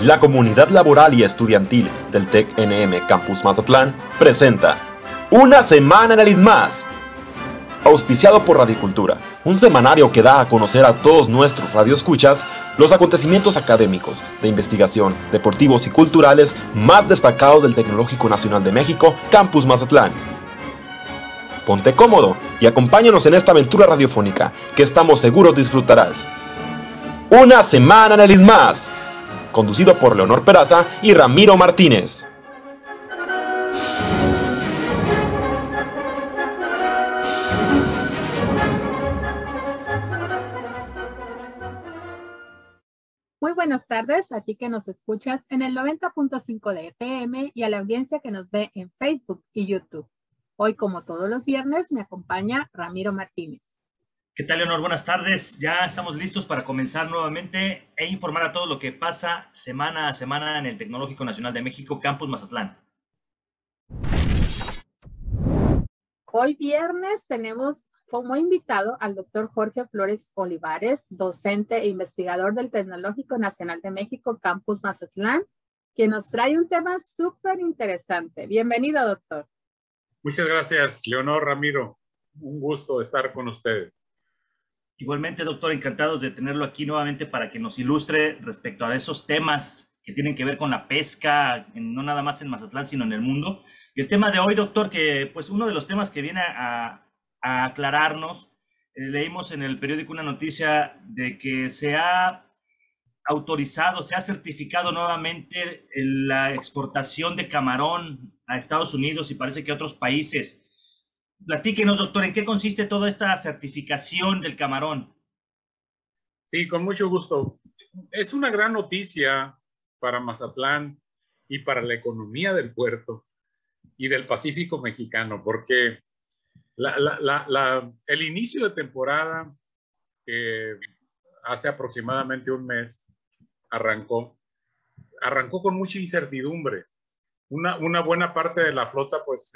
La comunidad laboral y estudiantil del TEC-NM Campus Mazatlán presenta Una Semana en el ITMAS, auspiciado por Radicultura, un semanario que da a conocer a todos nuestros radioescuchas los acontecimientos académicos, de investigación, deportivos y culturales más destacados del Tecnológico Nacional de México Campus Mazatlán. Ponte cómodo y acompáñanos en esta aventura radiofónica que estamos seguros disfrutarás. Una Semana en el ITMAS, conducido por Leonor Peraza y Ramiro Martínez. Muy buenas tardes a ti que nos escuchas en el 90.5 de FM y a la audiencia que nos ve en Facebook y YouTube. Hoy, como todos los viernes, me acompaña Ramiro Martínez. ¿Qué tal, Leonor? Buenas tardes. Ya estamos listos para comenzar nuevamente e informar a todos lo que pasa semana a semana en el Tecnológico Nacional de México Campus Mazatlán. Hoy viernes tenemos como invitado al doctor Jorge Flores Olivares, docente e investigador del Tecnológico Nacional de México Campus Mazatlán, que nos trae un tema súper interesante. Bienvenido, doctor. Muchas gracias, Leonor, Ramiro. Un gusto estar con ustedes. Igualmente, doctor, encantados de tenerlo aquí nuevamente para que nos ilustre respecto a esos temas que tienen que ver con la pesca, no nada más en Mazatlán, sino en el mundo. Y el tema de hoy, doctor, que pues uno de los temas que viene a aclararnos, leímos en el periódico una noticia de que se ha autorizado, se ha certificado nuevamente la exportación de camarón a Estados Unidos y parece que a otros países. Platíquenos, doctor, ¿en qué consiste toda esta certificación del camarón? Sí, con mucho gusto. Es una gran noticia para Mazatlán y para la economía del puerto y del Pacífico mexicano, porque el inicio de temporada, que hace aproximadamente un mes arrancó con mucha incertidumbre. Una buena parte de la flota pues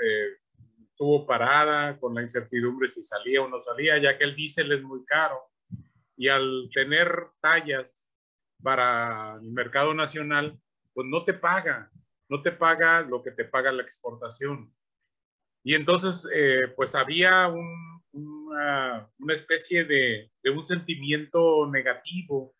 estuvo parada con la incertidumbre si salía o no salía, ya que el diésel es muy caro y al tener tallas para el mercado nacional, pues no te paga lo que te paga la exportación. Y entonces, pues había una especie de un sentimiento negativo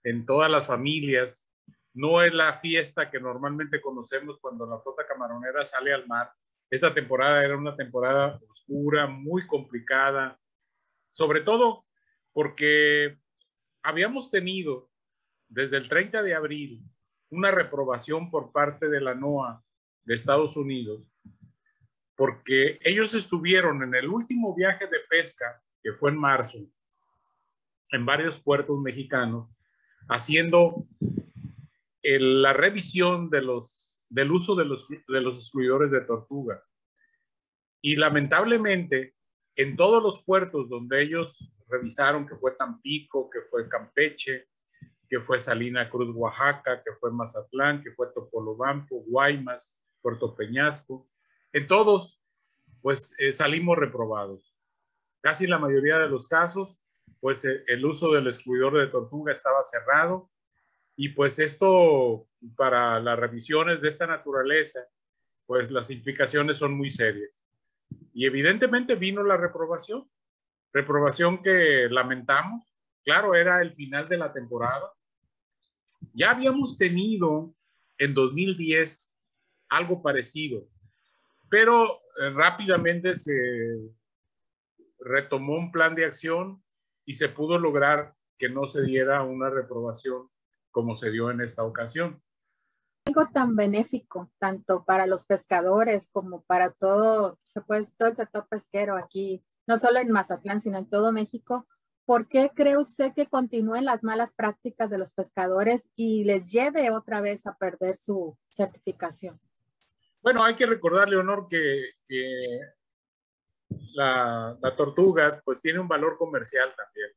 en todas las familias. No es la fiesta que normalmente conocemos cuando la flota camaronera sale al mar. Esta temporada era una temporada oscura, muy complicada, sobre todo porque habíamos tenido desde el 30 de abril una reprobación por parte de la NOAA de Estados Unidos, porque ellos estuvieron en el último viaje de pesca, que fue en marzo, en varios puertos mexicanos, haciendo la revisión del uso de los excluidores de tortuga. Y lamentablemente, en todos los puertos donde ellos revisaron, que fue Tampico, que fue Campeche, que fue Salina Cruz, Oaxaca, que fue Mazatlán, que fue Topolobampo, Guaymas, Puerto Peñasco, en todos, pues salimos reprobados. Casi la mayoría de los casos, pues el uso del excluidor de tortuga estaba cerrado y pues esto para las revisiones de esta naturaleza, pues las implicaciones son muy serias. Y evidentemente vino la reprobación que lamentamos. Claro, era el final de la temporada. Ya habíamos tenido en 2010 algo parecido, pero rápidamente se retomó un plan de acción y se pudo lograr que no se diera una reprobación como se dio en esta ocasión. Algo tan benéfico, tanto para los pescadores como para todo el sector pesquero aquí, no solo en Mazatlán, sino en todo México. ¿Por qué cree usted que continúen las malas prácticas de los pescadores y les lleve otra vez a perder su certificación? Bueno, hay que recordar, Leonor, que la tortuga pues tiene un valor comercial también.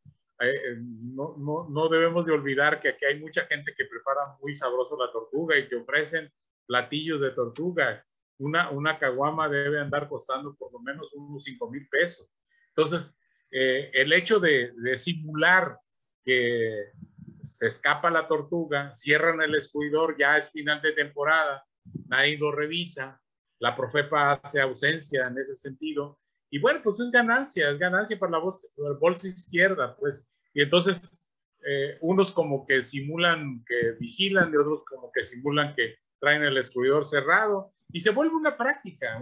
No debemos de olvidar que aquí hay mucha gente que prepara muy sabroso la tortuga y que ofrecen platillos de tortuga. Una caguama debe andar costando por lo menos unos 5,000 pesos. Entonces, el hecho de simular que se escapa la tortuga, cierran el escudidor, ya es final de temporada, nadie lo revisa, la Profepa hace ausencia en ese sentido, y bueno, pues es ganancia para la bolsa izquierda, pues, y entonces unos como que simulan que vigilan, y otros como que simulan que traen el escudidor cerrado, y se vuelve una práctica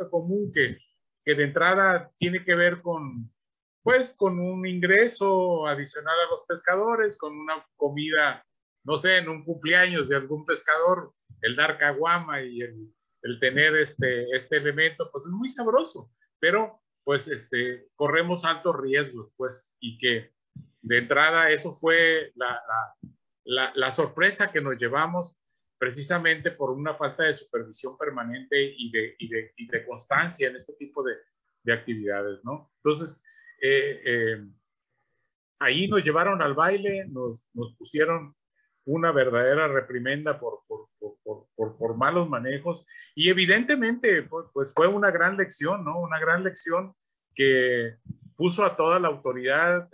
común que de entrada tiene que ver con, pues, con un ingreso adicional a los pescadores, con una comida, no sé, en un cumpleaños de algún pescador, el dar caguama y el tener este elemento, pues es muy sabroso, pero pues corremos altos riesgos, pues, y que de entrada eso fue la sorpresa que nos llevamos precisamente por una falta de supervisión permanente y de constancia en este tipo de actividades, ¿no? Entonces, ahí nos llevaron al baile, nos pusieron una verdadera reprimenda por malos manejos, y evidentemente pues fue una gran lección, ¿no? Una gran lección que puso a toda la autoridad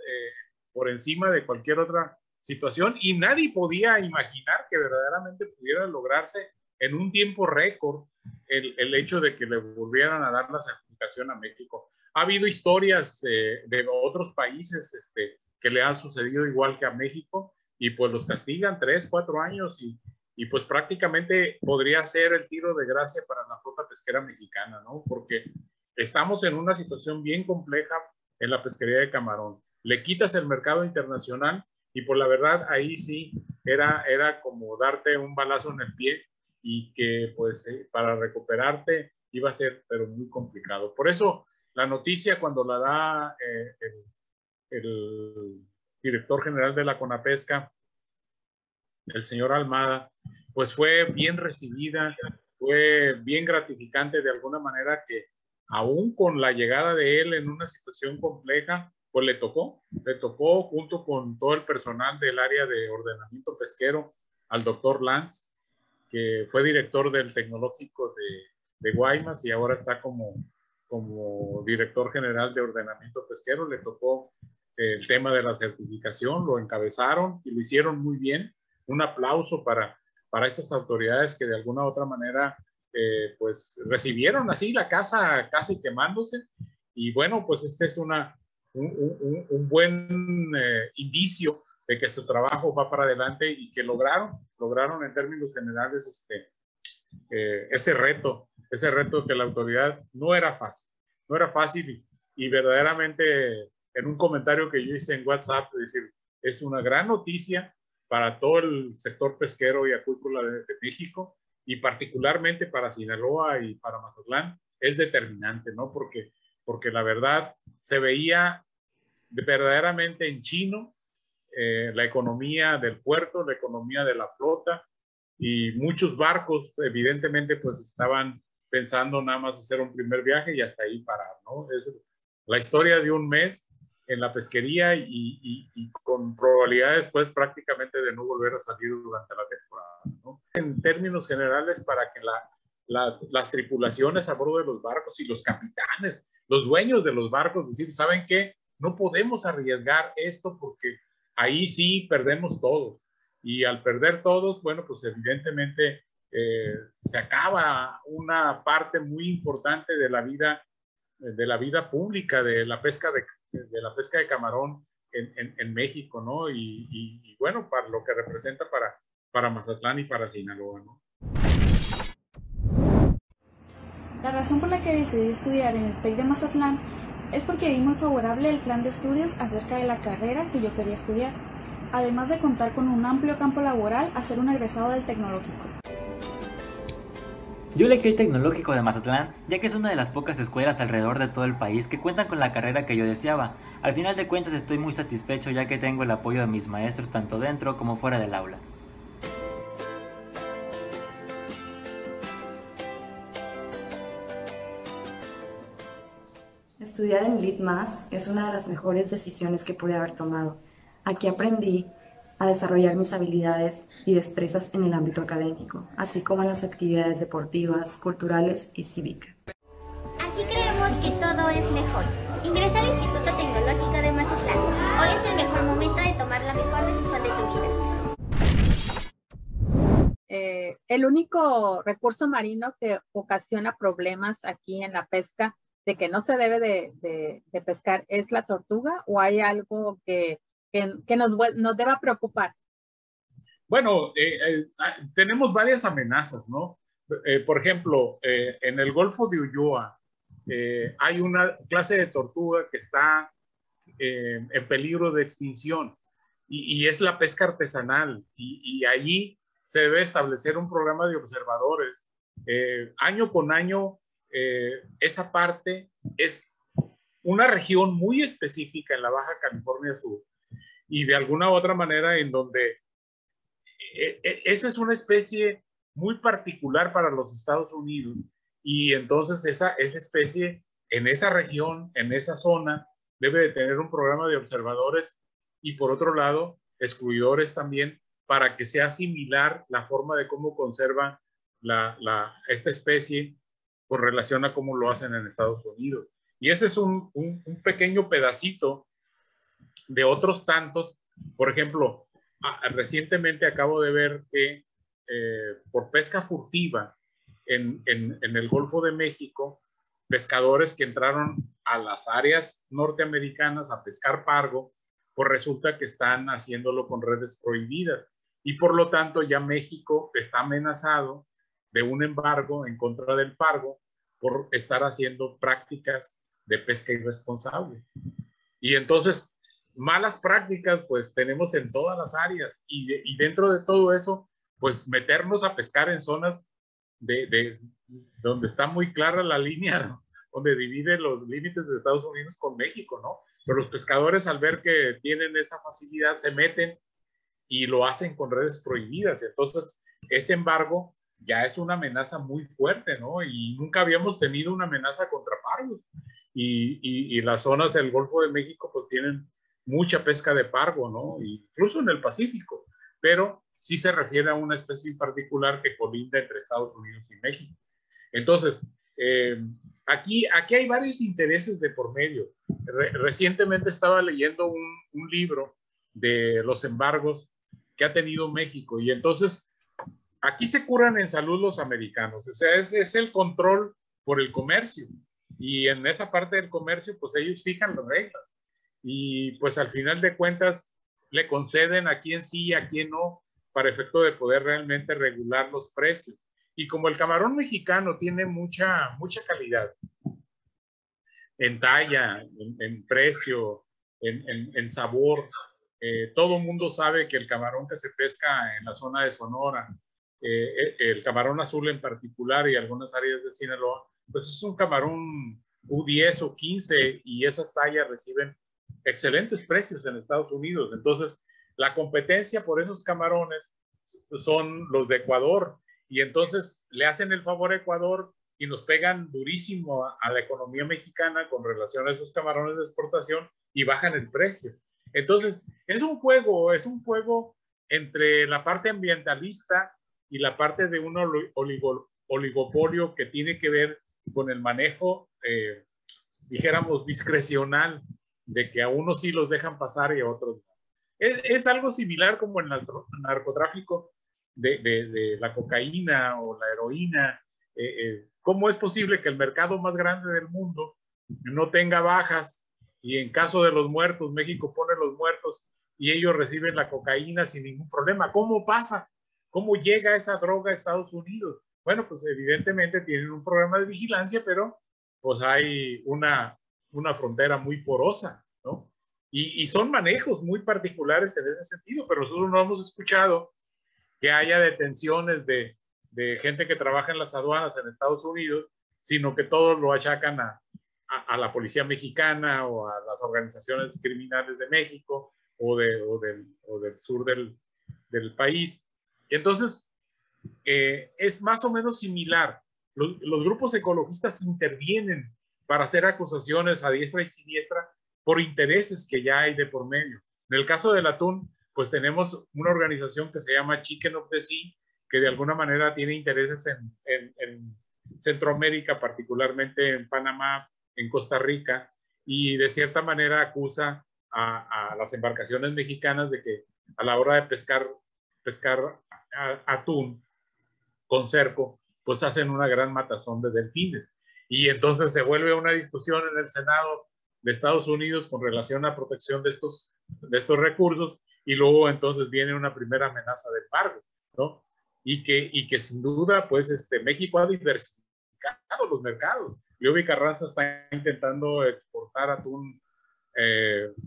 por encima de cualquier otra situación, y nadie podía imaginar que verdaderamente pudiera lograrse en un tiempo récord el hecho de que le volvieran a dar la certificación a México. Ha habido historias de otros países que le han sucedido igual que a México, y pues los castigan 3, 4 años, y pues prácticamente podría ser el tiro de gracia para la flota pesquera mexicana, ¿no? Porque estamos en una situación bien compleja en la pesquería de camarón. Le quitas el mercado internacional, y por la verdad ahí sí era como darte un balazo en el pie, y que pues para recuperarte iba a ser pero muy complicado. Por eso la noticia, cuando la da el director general de la CONAPESCA, el señor Almada, pues fue bien recibida, fue bien gratificante de alguna manera, que aún con la llegada de él en una situación compleja, pues le tocó junto con todo el personal del área de ordenamiento pesquero, al doctor Lanz, que fue director del tecnológico de Guaymas y ahora está como director general de ordenamiento pesquero. Le tocó el tema de la certificación, lo encabezaron y lo hicieron muy bien. Un aplauso para estas autoridades que de alguna u otra manera pues recibieron así la casa casi quemándose, y bueno, pues este es un buen indicio de que su trabajo va para adelante, y que lograron en términos generales ese reto que la autoridad no era fácil, y verdaderamente en un comentario que yo hice en WhatsApp, es decir, es una gran noticia para todo el sector pesquero y acuícola de México, y particularmente para Sinaloa y para Mazatlán, es determinante, ¿no? Porque la verdad se veía verdaderamente en chino la economía del puerto, la economía de la flota, y muchos barcos evidentemente pues estaban pensando nada más hacer un primer viaje y hasta ahí parar, ¿no? Es la historia de un mes en la pesquería, y con probabilidades pues prácticamente de no volver a salir durante la temporada, ¿no? En términos generales, para que las tripulaciones a bordo de los barcos y los capitanes, los dueños de los barcos, decir, ¿saben qué? No podemos arriesgar esto porque ahí sí perdemos todo. Y al perder todo, bueno, pues evidentemente se acaba una parte muy importante de la vida pública de la pesca de camarón en México, ¿no? Y bueno, para lo que representa para Mazatlán y para Sinaloa, ¿no? La razón por la que decidí estudiar en el TEC de Mazatlán es porque vi muy favorable el plan de estudios acerca de la carrera que yo quería estudiar, además de contar con un amplio campo laboral a ser un egresado del tecnológico. Yo elegí el Tecnológico de Mazatlán, ya que es una de las pocas escuelas alrededor de todo el país que cuentan con la carrera que yo deseaba. Al final de cuentas estoy muy satisfecho, ya que tengo el apoyo de mis maestros tanto dentro como fuera del aula. Estudiar en LITMAS es una de las mejores decisiones que pude haber tomado. Aquí aprendí a desarrollar mis habilidades y destrezas en el ámbito académico, así como en las actividades deportivas, culturales y cívicas. Aquí creemos que todo es mejor. Ingresa al Instituto Tecnológico de Mazatlán. Hoy es el mejor momento de tomar la mejor decisión de tu vida. el único recurso marino que ocasiona problemas aquí en la pesca, de que no se debe de pescar, es la tortuga, o hay algo que nos deba preocupar? Bueno, tenemos varias amenazas, ¿no? Por ejemplo, en el Golfo de Ulloa hay una clase de tortuga que está en peligro de extinción y es la pesca artesanal y allí se debe establecer un programa de observadores. Año con año, esa parte es una región muy específica en la Baja California Sur y de alguna u otra manera en donde esa es una especie muy particular para los Estados Unidos y entonces esa especie en esa región, en esa zona, debe de tener un programa de observadores y por otro lado, excluidores también para que sea similar la forma de cómo conserva esta especie con relación a cómo lo hacen en Estados Unidos. Y ese es un pequeño pedacito de otros tantos. Por ejemplo, recientemente acabo de ver que por pesca furtiva en el Golfo de México, pescadores que entraron a las áreas norteamericanas a pescar pargo, pues resulta que están haciéndolo con redes prohibidas. Y por lo tanto ya México está amenazado de un embargo en contra del pargo por estar haciendo prácticas de pesca irresponsable. Y entonces, malas prácticas pues tenemos en todas las áreas y dentro de todo eso, pues meternos a pescar en zonas donde está muy clara la línea, donde divide los límites de Estados Unidos con México, ¿no? Pero los pescadores al ver que tienen esa facilidad se meten y lo hacen con redes prohibidas. Entonces, ese embargo ya es una amenaza muy fuerte, ¿no? Y nunca habíamos tenido una amenaza contra pargos. Y las zonas del Golfo de México pues tienen mucha pesca de pargo, ¿no? Incluso en el Pacífico, pero sí se refiere a una especie en particular que colinda entre Estados Unidos y México. Entonces, aquí hay varios intereses de por medio. Recientemente estaba leyendo un libro de los embargos que ha tenido México y entonces aquí se curan en salud los americanos, o sea, es el control por el comercio y en esa parte del comercio pues ellos fijan las reglas y pues al final de cuentas le conceden a quién sí y a quién no para efecto de poder realmente regular los precios. Y como el camarón mexicano tiene mucha calidad en talla, en precio, en sabor, todo el mundo sabe que el camarón que se pesca en la zona de Sonora, el camarón azul en particular y algunas áreas de Sinaloa, pues es un camarón U10 o 15 y esas tallas reciben excelentes precios en Estados Unidos. Entonces, la competencia por esos camarones son los de Ecuador y entonces le hacen el favor a Ecuador y nos pegan durísimo a la economía mexicana con relación a esos camarones de exportación y bajan el precio. Entonces, es un juego entre la parte ambientalista y la parte de un oligopolio que tiene que ver con el manejo, dijéramos, discrecional, de que a unos sí los dejan pasar y a otros no. Es algo similar como en el narcotráfico de la cocaína o la heroína. ¿Cómo es posible que el mercado más grande del mundo no tenga bajas y en caso de los muertos, México pone los muertos y ellos reciben la cocaína sin ningún problema? ¿Cómo pasa? ¿Cómo llega esa droga a Estados Unidos? Bueno, pues evidentemente tienen un programa de vigilancia, pero pues hay una frontera muy porosa, ¿no? Y son manejos muy particulares en ese sentido, pero nosotros no hemos escuchado que haya detenciones de gente que trabaja en las aduanas en Estados Unidos, sino que todos lo achacan a la policía mexicana o a las organizaciones criminales de México o del sur del país. Entonces, es más o menos similar. Los grupos ecologistas intervienen para hacer acusaciones a diestra y siniestra por intereses que ya hay de por medio. En el caso del atún, pues tenemos una organización que se llama Chicken of the Sea, que de alguna manera tiene intereses en Centroamérica, particularmente en Panamá, en Costa Rica, y de cierta manera acusa a las embarcaciones mexicanas de que a la hora de pescar atún, con cerco, pues hacen una gran matazón de delfines. Y entonces se vuelve una discusión en el Senado de Estados Unidos con relación a protección de estos recursos, y luego entonces viene una primera amenaza de embargo, ¿no? Y que sin duda, pues México ha diversificado los mercados. Leobi Carranza está intentando exportar atún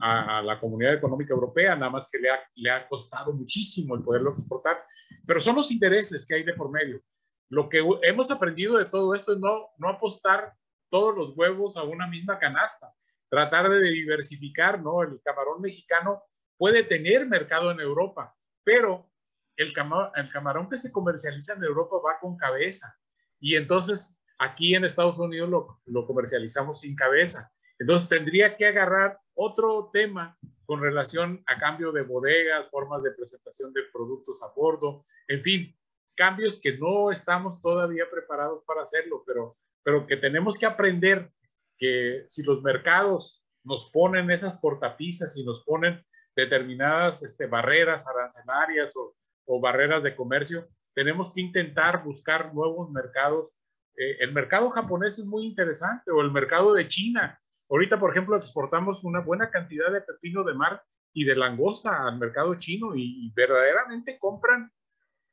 a la Comunidad Económica Europea, nada más que le ha costado muchísimo el poderlo exportar, pero son los intereses que hay de por medio. Lo que hemos aprendido de todo esto es no apostar todos los huevos a una misma canasta, tratar de diversificar, ¿no? El camarón mexicano puede tener mercado en Europa, pero el camarón que se comercializa en Europa va con cabeza, y entonces aquí en Estados Unidos lo comercializamos sin cabeza. Entonces tendría que agarrar otro tema con relación a cambio de bodegas, formas de presentación de productos a bordo, en fin, cambios que no estamos todavía preparados para hacerlo, pero que tenemos que aprender que si los mercados nos ponen esas cortapisas y nos ponen determinadas barreras arancelarias o barreras de comercio, tenemos que intentar buscar nuevos mercados. El mercado japonés es muy interesante, o el mercado de China. Ahorita, por ejemplo, exportamos una buena cantidad de pepino de mar y de langosta al mercado chino, y verdaderamente compran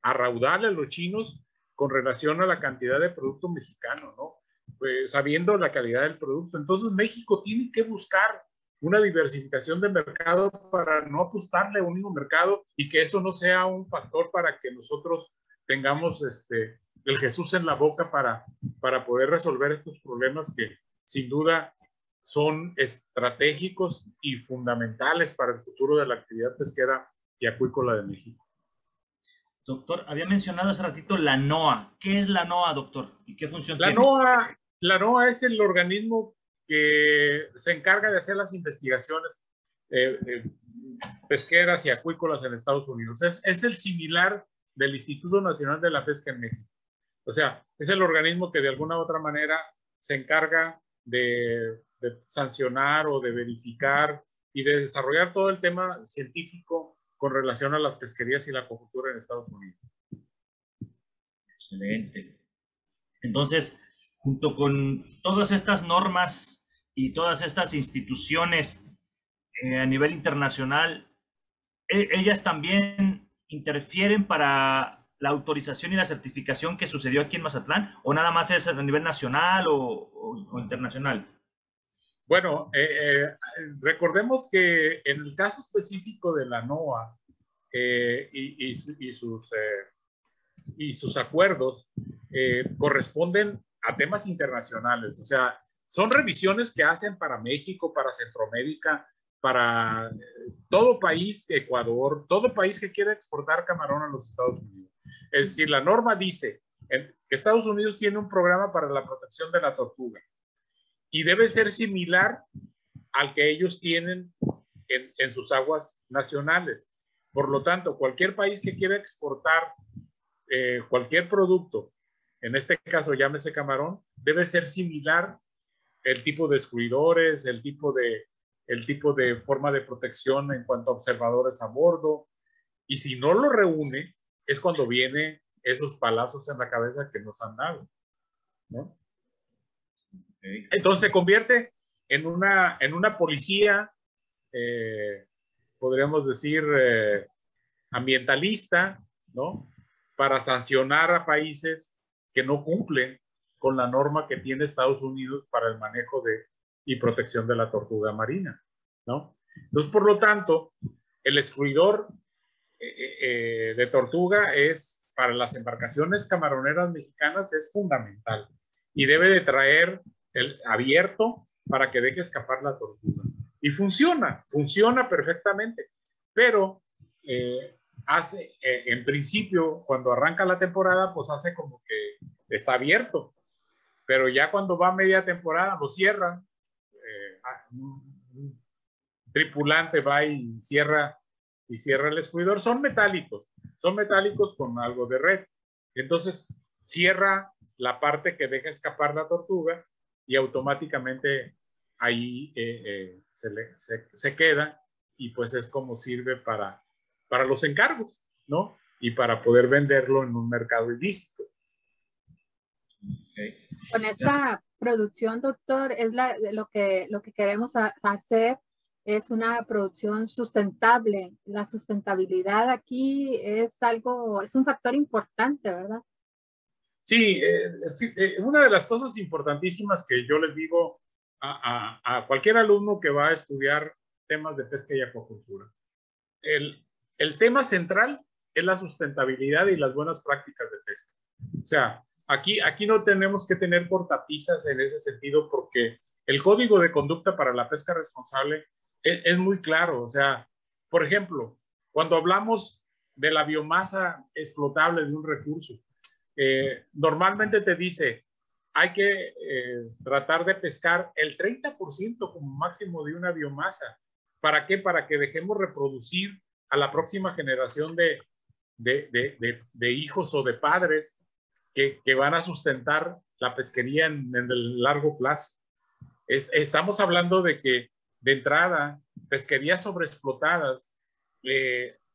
a raudales los chinos con relación a la cantidad de producto mexicano, ¿no? Pues, sabiendo la calidad del producto. Entonces México tiene que buscar una diversificación de mercado para no apostarle a un mismo mercado, y que eso no sea un factor para que nosotros tengamos el Jesús en la boca para poder resolver estos problemas que sin duda son estratégicos y fundamentales para el futuro de la actividad pesquera y acuícola de México. Doctor, había mencionado hace ratito la NOAA. ¿Qué es la NOAA, doctor? ¿Y qué función tiene? La NOAA es el organismo que se encarga de hacer las investigaciones pesqueras y acuícolas en Estados Unidos. Es el similar del Instituto Nacional de la Pesca en México. O sea, es el organismo que de alguna u otra manera se encarga de sancionar o de verificar y de desarrollar todo el tema científico con relación a las pesquerías y la acuicultura en Estados Unidos. Excelente. Entonces, junto con todas estas normas y todas estas instituciones a nivel internacional, ellas también interfieren para la autorización y la certificación que sucedió aquí en Mazatlán, o nada más es a nivel nacional o internacional. Bueno, recordemos que en el caso específico de la NOAA y sus acuerdos corresponden a temas internacionales. O sea, son revisiones que hacen para México, para Centroamérica, para todo país, Ecuador, todo país que quiera exportar camarón a los Estados Unidos. Es decir, la norma dice que Estados Unidos tiene un programa para la protección de la tortuga y debe ser similar al que ellos tienen en sus aguas nacionales. Por lo tanto, cualquier país que quiera exportar cualquier producto, en este caso llámese camarón, debe ser similar el tipo de excluidores, el tipo de forma de protección en cuanto a observadores a bordo, y si no lo reúne, es cuando vienen esos palazos en la cabeza que nos han dado, ¿no? Okay. Entonces se convierte en una policía, podríamos decir, ambientalista, ¿no? Para sancionar a países que no cumplen con la norma que tiene Estados Unidos para el manejo y protección de la tortuga marina, ¿no? Entonces, por lo tanto, el excluidor de tortuga es, para las embarcaciones camaroneras mexicanas, es fundamental y debe de traer el abierto para que deje escapar la tortuga. Y funciona perfectamente, pero en principio, cuando arranca la temporada, pues hace como que está abierto, pero ya cuando va a media temporada lo cierran, un tripulante va y cierra el excluidor. Son metálicos con algo de red, entonces cierra la parte que deja escapar la tortuga y automáticamente ahí se queda, y pues es como sirve para los encargos, ¿no? Y para poder venderlo en un mercado ilícito. Okay. Con esta producción, doctor, es lo que queremos hacer es una producción sustentable. La sustentabilidad aquí es un factor importante, ¿verdad? Sí, una de las cosas importantísimas que yo les digo a cualquier alumno que va a estudiar temas de pesca y acuacultura, el tema central es la sustentabilidad y las buenas prácticas de pesca. O sea, aquí no tenemos que tener cortapisas en ese sentido, porque el código de conducta para la pesca responsable es muy claro. O sea, por ejemplo, cuando hablamos de la biomasa explotable de un recurso, normalmente te dice, hay que tratar de pescar el 30% como máximo de una biomasa. ¿Para qué? Para que dejemos reproducir a la próxima generación de hijos o de padres que van a sustentar la pesquería en el largo plazo. Estamos hablando de que, de entrada, pesquerías sobreexplotadas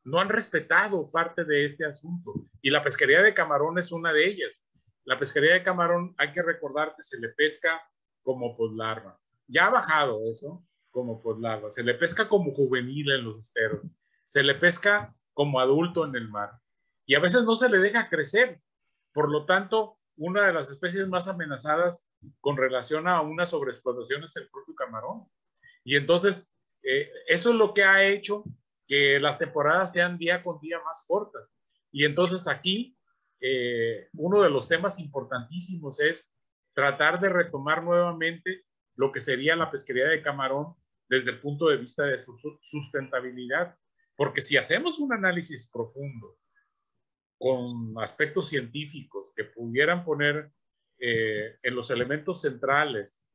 no han respetado parte de este asunto. Y la pesquería de camarón es una de ellas. La pesquería de camarón, hay que recordar que se le pesca como poslarva. Ya ha bajado eso, como poslarva. Se le pesca como juvenil en los esteros. Se le pesca como adulto en el mar. Y a veces no se le deja crecer. Por lo tanto, una de las especies más amenazadas con relación a una sobreexplotación es el propio camarón. Y entonces, eso es lo que ha hecho que las temporadas sean día con día más cortas. Y entonces aquí, uno de los temas importantísimos es tratar de retomar nuevamente lo que sería la pesquería de camarón desde el punto de vista de su sustentabilidad. Porque si hacemos un análisis profundo con aspectos científicos que pudieran poner en los elementos centrales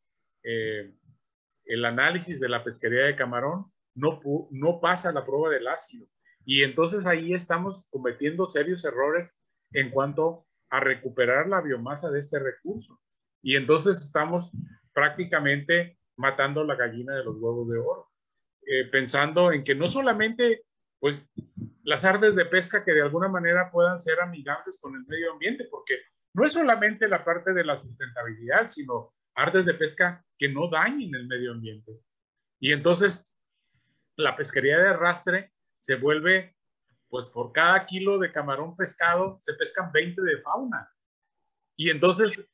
el análisis de la pesquería de camarón, no pasa la prueba del ácido. Y entonces ahí estamos cometiendo serios errores en cuanto a recuperar la biomasa de este recurso. Y entonces estamos prácticamente matando la gallina de los huevos de oro, pensando en que no solamente pues, las artes de pesca que de alguna manera puedan ser amigables con el medio ambiente, porque no es solamente la parte de la sustentabilidad, sino artes de pesca que no dañen el medio ambiente. Y entonces la pesquería de arrastre se vuelve, pues por cada kilo de camarón pescado se pescan 20 de fauna. Y entonces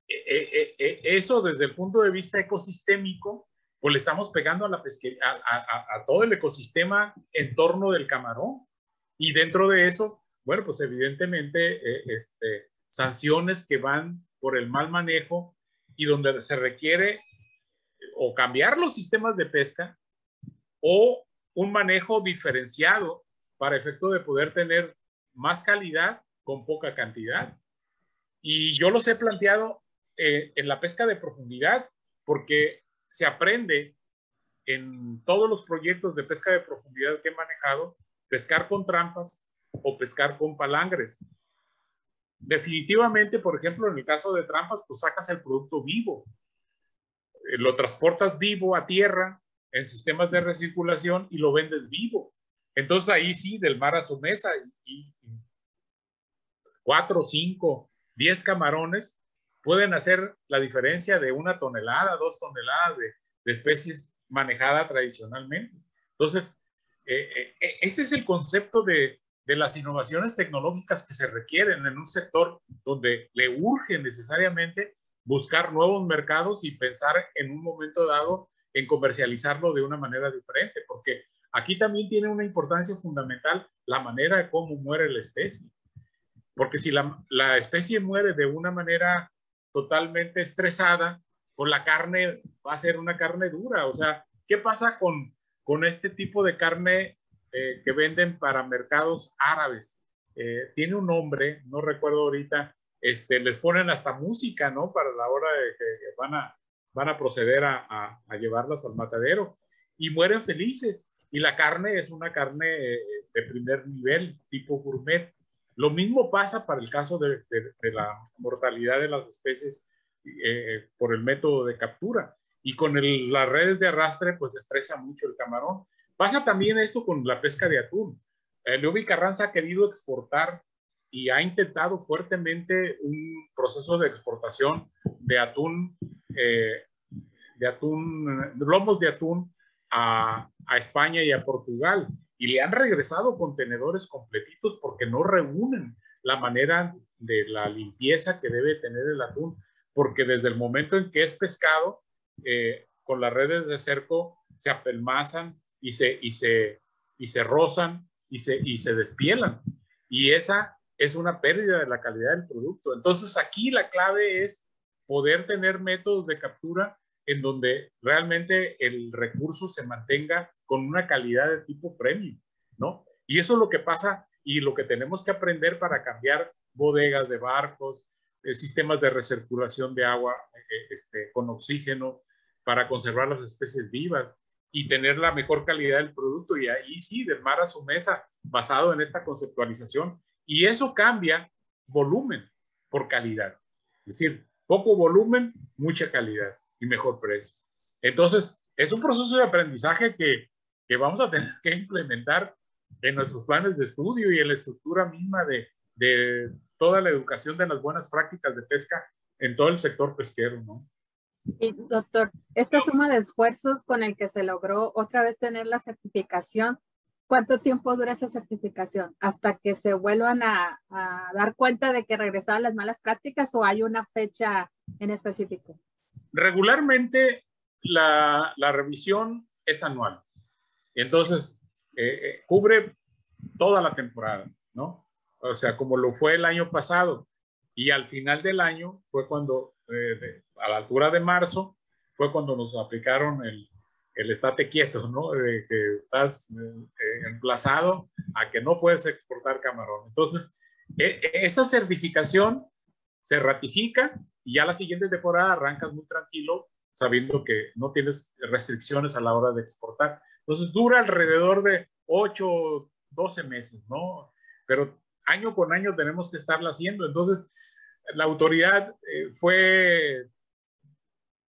eso desde el punto de vista ecosistémico, pues le estamos pegando a la pesquería, a todo el ecosistema en torno del camarón. Y dentro de eso, bueno, pues evidentemente sanciones que van por el mal manejo y donde se requiere o cambiar los sistemas de pesca o un manejo diferenciado para efecto de poder tener más calidad con poca cantidad. Y yo los he planteado en la pesca de profundidad, porque se aprende en todos los proyectos de pesca de profundidad que he manejado, pescar con trampas o pescar con palangres. Definitivamente, por ejemplo, en el caso de trampas, pues sacas el producto vivo, lo transportas vivo a tierra en sistemas de recirculación y lo vendes vivo. Entonces ahí sí, del mar a su mesa, y 4, 5, 10 camarones pueden hacer la diferencia de 1 tonelada, 2 toneladas de especies manejada tradicionalmente. Entonces, este es el concepto de las innovaciones tecnológicas que se requieren en un sector donde le urge necesariamente buscar nuevos mercados y pensar en un momento dado en comercializarlo de una manera diferente, porque aquí también tiene una importancia fundamental la manera de cómo muere la especie. Porque si la especie muere de una manera totalmente estresada, pues la carne va a ser una carne dura. O sea, ¿qué pasa con este tipo de carne que venden para mercados árabes? Tiene un nombre, no recuerdo ahorita, les ponen hasta música, ¿no? Para la hora de que van a proceder a llevarlas al matadero y mueren felices. Y la carne es una carne de primer nivel, tipo gourmet. Lo mismo pasa para el caso de la mortalidad de las especies por el método de captura. Y con las redes de arrastre, pues estresa mucho el camarón. Pasa también esto con la pesca de atún. Leobi Carranza ha querido exportar y ha intentado fuertemente un proceso de exportación de atún, lomos de atún a España y a Portugal, y le han regresado contenedores completitos porque no reúnen la manera de la limpieza que debe tener el atún, porque desde el momento en que es pescado, con las redes de cerco se apelmazan y se rozan y se despielan, y esa es una pérdida de la calidad del producto. Entonces aquí la clave es poder tener métodos de captura en donde realmente el recurso se mantenga con una calidad de tipo premium, ¿no? Y eso es lo que pasa y lo que tenemos que aprender para cambiar bodegas de barcos, sistemas de recirculación de agua con oxígeno para conservar las especies vivas y tener la mejor calidad del producto, y ahí sí, del mar a su mesa, basado en esta conceptualización. Y eso cambia volumen por calidad. Es decir, poco volumen, mucha calidad y mejor precio. Entonces, es un proceso de aprendizaje que vamos a tener que implementar en nuestros planes de estudio y en la estructura misma de toda la educación de las buenas prácticas de pesca en todo el sector pesquero, ¿no? Y doctor, esta suma de esfuerzos con el que se logró otra vez tener la certificación, ¿cuánto tiempo dura esa certificación? ¿Hasta que se vuelvan a dar cuenta de que regresaron las malas prácticas, o hay una fecha en específico? Regularmente la revisión es anual. Entonces, cubre toda la temporada, ¿no? O sea, como lo fue el año pasado. Y al final del año fue cuando, a la altura de marzo, fue cuando nos aplicaron el estate quieto, ¿no? Que estás emplazado a que no puedes exportar camarón. Entonces, esa certificación se ratifica y ya la siguiente temporada arrancas muy tranquilo, sabiendo que no tienes restricciones a la hora de exportar. Entonces, dura alrededor de 8 o 12 meses, ¿no? Pero año con año tenemos que estarla haciendo. Entonces, la autoridad fue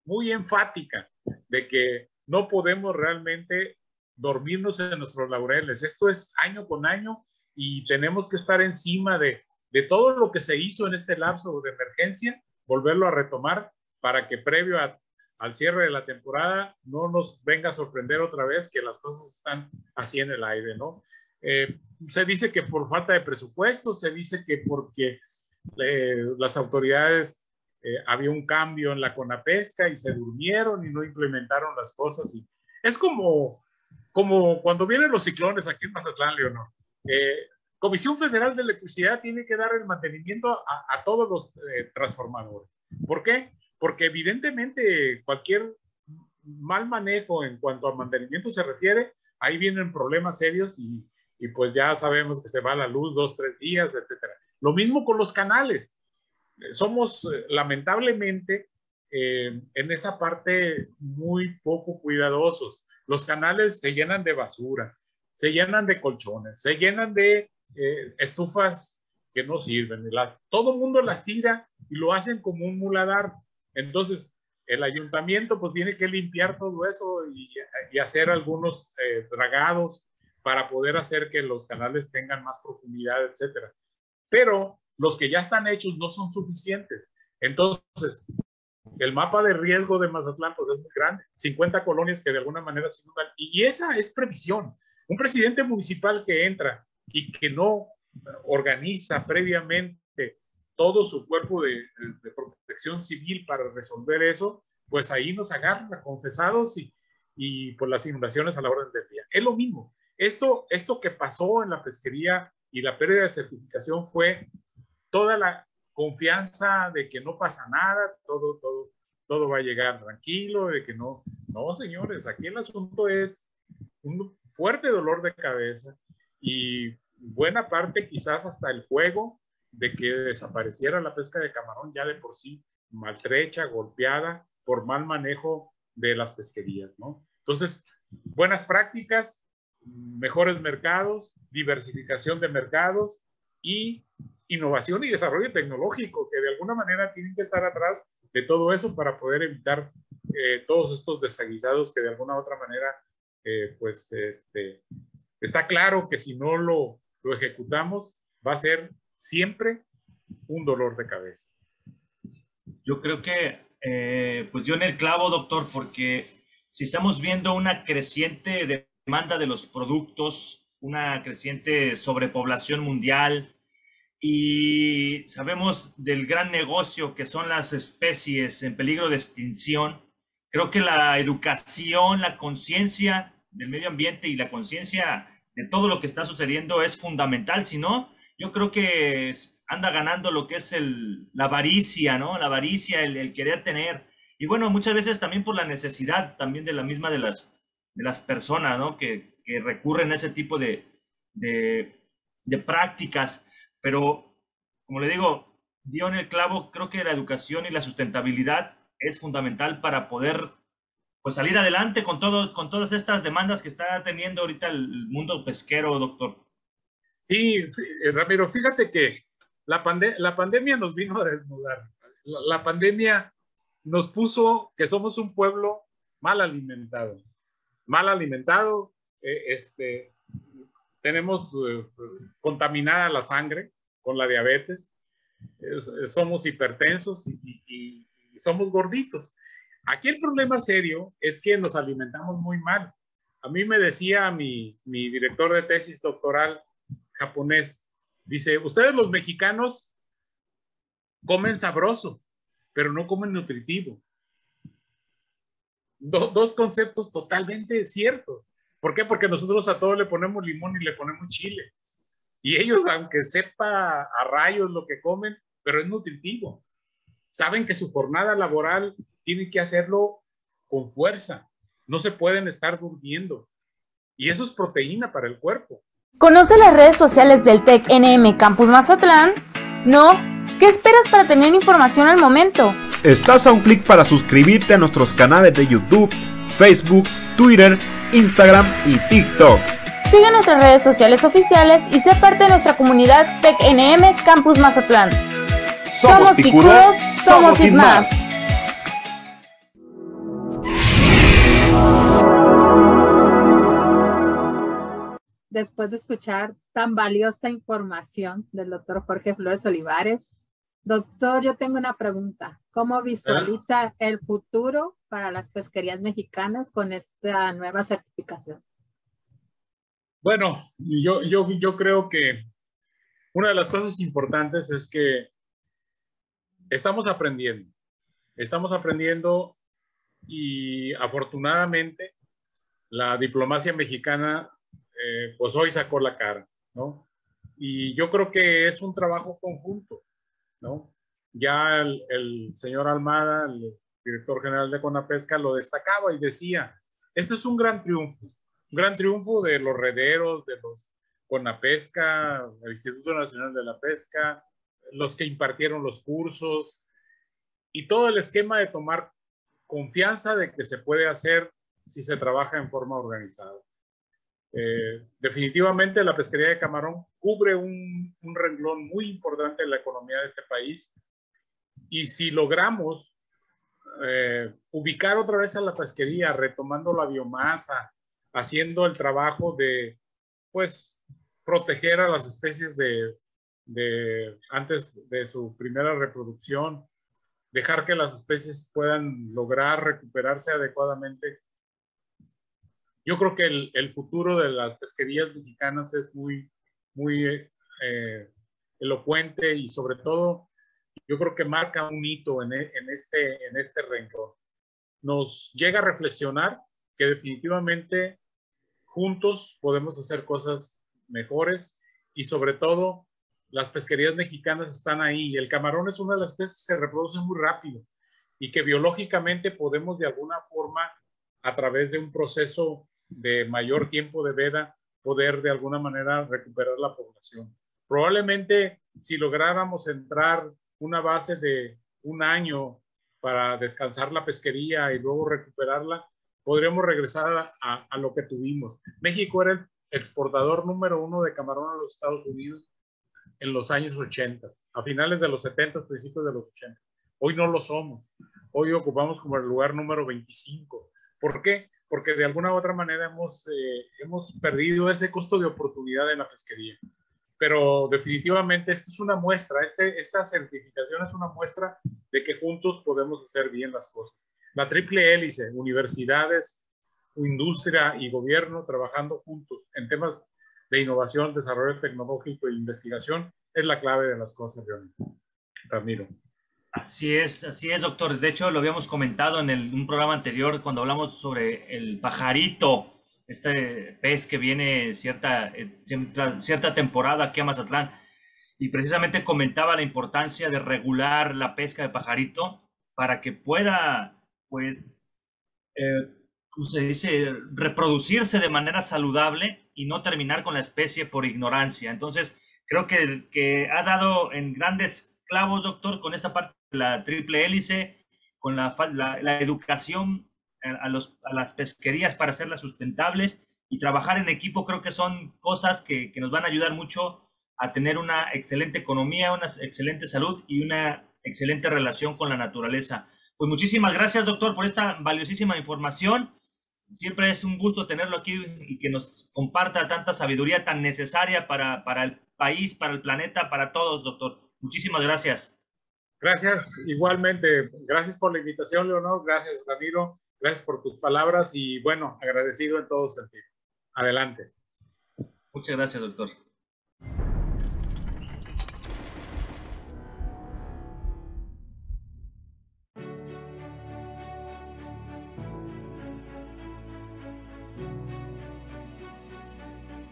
muy enfática de que no podemos realmente dormirnos en nuestros laureles. Esto es año con año y tenemos que estar encima de todo lo que se hizo en este lapso de emergencia, volverlo a retomar para que previo al cierre de la temporada no nos venga a sorprender otra vez que las cosas están así en el aire, ¿no? Se dice que por falta de presupuesto, se dice que porque las autoridades había un cambio en la CONAPESCA y se durmieron y no implementaron las cosas. Y es como cuando vienen los ciclones aquí en Mazatlán, Leonor. Comisión Federal de Electricidad tiene que dar el mantenimiento a todos los transformadores. ¿Por qué? Porque evidentemente cualquier mal manejo en cuanto a mantenimiento se refiere, ahí vienen problemas serios y pues ya sabemos que se va la luz 2, 3 días, etcétera. Lo mismo con los canales. Somos lamentablemente en esa parte muy poco cuidadosos. Los canales se llenan de basura, se llenan de colchones, se llenan de estufas que no sirven. Todo el mundo las tira y lo hacen como un muladar. Entonces, el ayuntamiento pues tiene que limpiar todo eso y hacer algunos dragados para poder hacer que los canales tengan más profundidad, etcétera. Pero los que ya están hechos no son suficientes. Entonces, el mapa de riesgo de Mazatlán pues es muy grande. 50 colonias que de alguna manera se inundan. Y esa es previsión. Un presidente municipal que entra y que no organiza previamente todo su cuerpo de protección civil para resolver eso, pues ahí nos agarran confesados y por las inundaciones a la orden del día. Es lo mismo. Esto que pasó en la pesquería y la pérdida de certificación fue toda la confianza de que no pasa nada, todo va a llegar tranquilo, de que no, señores, aquí el asunto es un fuerte dolor de cabeza y buena parte quizás hasta el juego de que desapareciera la pesca de camarón ya de por sí maltrecha, golpeada por mal manejo de las pesquerías, ¿no? Entonces, buenas prácticas, mejores mercados, diversificación de mercados y innovación y desarrollo tecnológico, que de alguna manera tienen que estar atrás de todo eso para poder evitar todos estos desaguisados que de alguna u otra manera, está claro que si no lo ejecutamos, va a ser siempre un dolor de cabeza. Yo creo que pues dio en el clavo, doctor, porque si estamos viendo una creciente demanda de los productos, una creciente sobrepoblación mundial, y sabemos del gran negocio que son las especies en peligro de extinción, creo que la educación, la conciencia del medio ambiente y la conciencia de todo lo que está sucediendo es fundamental. Si no, yo creo que anda ganando lo que es la avaricia, ¿no? La avaricia, el querer tener. Y bueno, muchas veces también por la necesidad también de la misma de las personas, ¿no? Que recurren a ese tipo de prácticas. Pero, como le digo, dio en el clavo. Creo que la educación y la sustentabilidad es fundamental para poder pues salir adelante con todas estas demandas que está teniendo ahorita el mundo pesquero, doctor. Sí, Ramiro, fíjate que la pandemia nos vino a desnudar. La pandemia nos puso que somos un pueblo mal alimentado. Mal alimentado, tenemos contaminada la sangre con la diabetes, somos hipertensos y somos gorditos. Aquí el problema serio es que nos alimentamos muy mal. A mí me decía mi director de tesis doctoral japonés, dice, ustedes los mexicanos comen sabroso, pero no comen nutritivo. Dos conceptos totalmente ciertos. ¿Por qué? Porque nosotros a todo le ponemos limón y le ponemos chile. Y ellos, aunque sepa a rayos lo que comen, pero es nutritivo. Saben que su jornada laboral tienen que hacerlo con fuerza. No se pueden estar durmiendo. Y eso es proteína para el cuerpo. ¿Conoce las redes sociales del TEC NM Campus Mazatlán? ¿No? ¿Qué esperas para tener información al momento? Estás a un clic para suscribirte a nuestros canales de YouTube, Facebook, Twitter, Instagram y TikTok. Sigue nuestras redes sociales oficiales y sé parte de nuestra comunidad TEC NM Campus Mazatlán. Somos picudos, somos sin más. Después de escuchar tan valiosa información del doctor Jorge Flores Olivares, doctor, yo tengo una pregunta. ¿Cómo visualiza el futuro para las pesquerías mexicanas con esta nueva certificación? Bueno, yo creo que una de las cosas importantes es que estamos aprendiendo y afortunadamente la diplomacia mexicana pues hoy sacó la cara, ¿no? Y yo creo que es un trabajo conjunto, ¿no? Ya el señor Almada, el director general de CONAPESCA, lo destacaba y decía, este es un gran triunfo de los rederos, de los CONAPESCA, el Instituto Nacional de la Pesca, los que impartieron los cursos y todo el esquema de tomar confianza de que se puede hacer si se trabaja en forma organizada. Definitivamente la pesquería de camarón cubre un renglón muy importante en la economía de este país y si logramos ubicar otra vez a la pesquería, retomando la biomasa, haciendo el trabajo de pues proteger a las especies antes de su primera reproducción, dejar que las especies puedan lograr recuperarse adecuadamente. Yo creo que el futuro de las pesquerías mexicanas es muy elocuente y sobre todo yo creo que marca un hito en este renglón. Nos llega a reflexionar que definitivamente juntos podemos hacer cosas mejores y sobre todo las pesquerías mexicanas están ahí y el camarón es una de las especies que se reproduce muy rápido y que biológicamente podemos de alguna forma a través de un proceso de mayor tiempo de veda poder de alguna manera recuperar la población. Probablemente si lográramos entrar una base de un año para descansar la pesquería y luego recuperarla, podríamos regresar a lo que tuvimos. México era el exportador número 1 de camarón a los Estados Unidos en los años 80, a finales de los 70, principios de los 80. Hoy no lo somos. Hoy ocupamos como el lugar número 25. ¿Por qué? Porque de alguna u otra manera hemos perdido ese costo de oportunidad en la pesquería. pero definitivamente esto es una muestra, esta certificación es una muestra de que juntos podemos hacer bien las cosas. La triple hélice, universidades, industria y gobierno trabajando juntos en temas de innovación, desarrollo tecnológico e investigación es la clave de las cosas realmente. Ramiro. Así es, doctor. De hecho, lo habíamos comentado en un programa anterior cuando hablamos sobre el pajarito, este pez que viene cierta temporada aquí a Mazatlán, y precisamente comentaba la importancia de regular la pesca de pajarito para que pueda, pues, ¿cómo se dice?, reproducirse de manera saludable y no terminar con la especie por ignorancia. Entonces, creo que ha dado en grandes clavos, doctor, con esta parte de la triple hélice, con la educación a las pesquerías para hacerlas sustentables y trabajar en equipo. Creo que son cosas que nos van a ayudar mucho a tener una excelente economía, una excelente salud y una excelente relación con la naturaleza. Pues muchísimas gracias, doctor, por esta valiosísima información. Siempre es un gusto tenerlo aquí y que nos comparta tanta sabiduría tan necesaria para el país, para el planeta, para todos, doctor. Muchísimas gracias. Gracias, igualmente. Gracias por la invitación, Leonor. Gracias, Ramiro. Gracias por tus palabras y, bueno, agradecido en todo sentido. Adelante. Muchas gracias, doctor.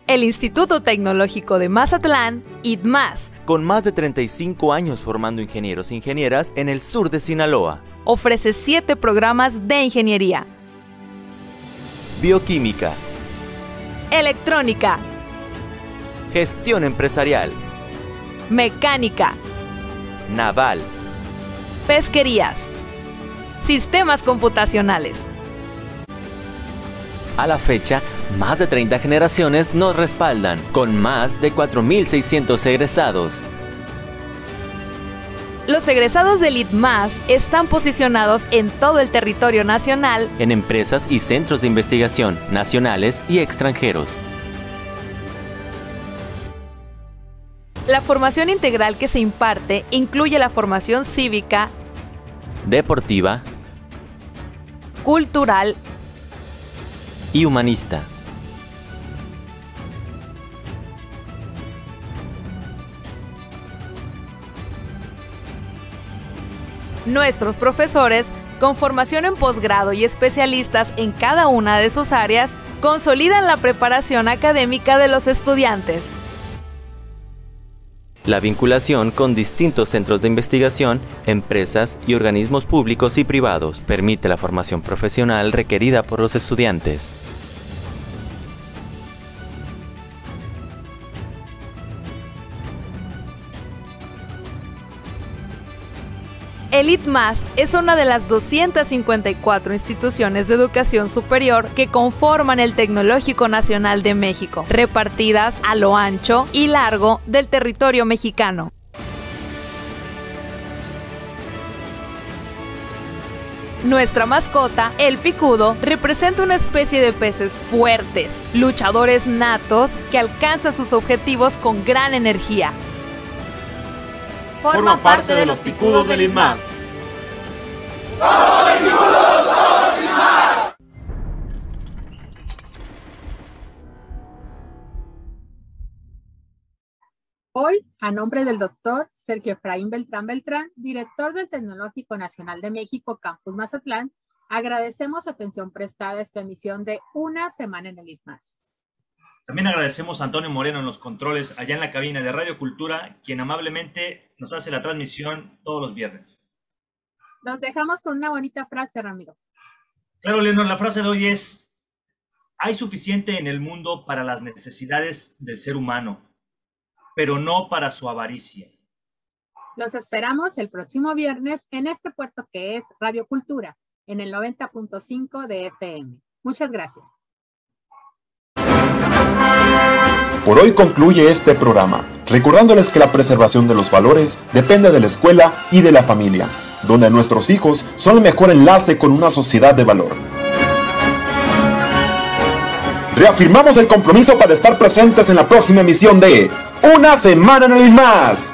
El Instituto Tecnológico de Mazatlán, ITMAS, con más de 35 años formando ingenieros e ingenieras en el sur de Sinaloa, ofrece 7 programas de ingeniería: bioquímica, electrónica, gestión empresarial, mecánica, naval, pesquerías, sistemas computacionales. A la fecha, más de 30 generaciones nos respaldan, con más de 4.600 egresados. Los egresados del ITMAS están posicionados en todo el territorio nacional, en empresas y centros de investigación nacionales y extranjeros. La formación integral que se imparte incluye la formación cívica, deportiva, cultural y humanista. Nuestros profesores, con formación en posgrado y especialistas en cada una de sus áreas, consolidan la preparación académica de los estudiantes. La vinculación con distintos centros de investigación, empresas y organismos públicos y privados permite la formación profesional requerida por los estudiantes. El ITMAS es una de las 254 instituciones de educación superior que conforman el Tecnológico Nacional de México, repartidas a lo ancho y largo del territorio mexicano. Nuestra mascota, el picudo, representa una especie de peces fuertes, luchadores natos que alcanzan sus objetivos con gran energía. Forma parte de los picudos del ITMAS. ¡Somos picudos, somos ITMAS! Hoy, a nombre del doctor Sergio Efraín Beltrán Beltrán, director del Tecnológico Nacional de México, Campus Mazatlán, agradecemos su atención prestada a esta emisión de Una Semana en el ITMAS. También agradecemos a Antonio Moreno en los controles allá en la cabina de Radio Cultura, quien amablemente nos hace la transmisión todos los viernes. Nos dejamos con una bonita frase, Ramiro. Claro, Leonor, la frase de hoy es: hay suficiente en el mundo para las necesidades del ser humano, pero no para su avaricia. Los esperamos el próximo viernes en este puerto que es Radio Cultura, en el 90.5 de FM. Muchas gracias. Por hoy concluye este programa, recordándoles que la preservación de los valores depende de la escuela y de la familia, donde nuestros hijos son el mejor enlace con una sociedad de valor. Reafirmamos el compromiso para estar presentes en la próxima emisión de Una semana en el ITMAS.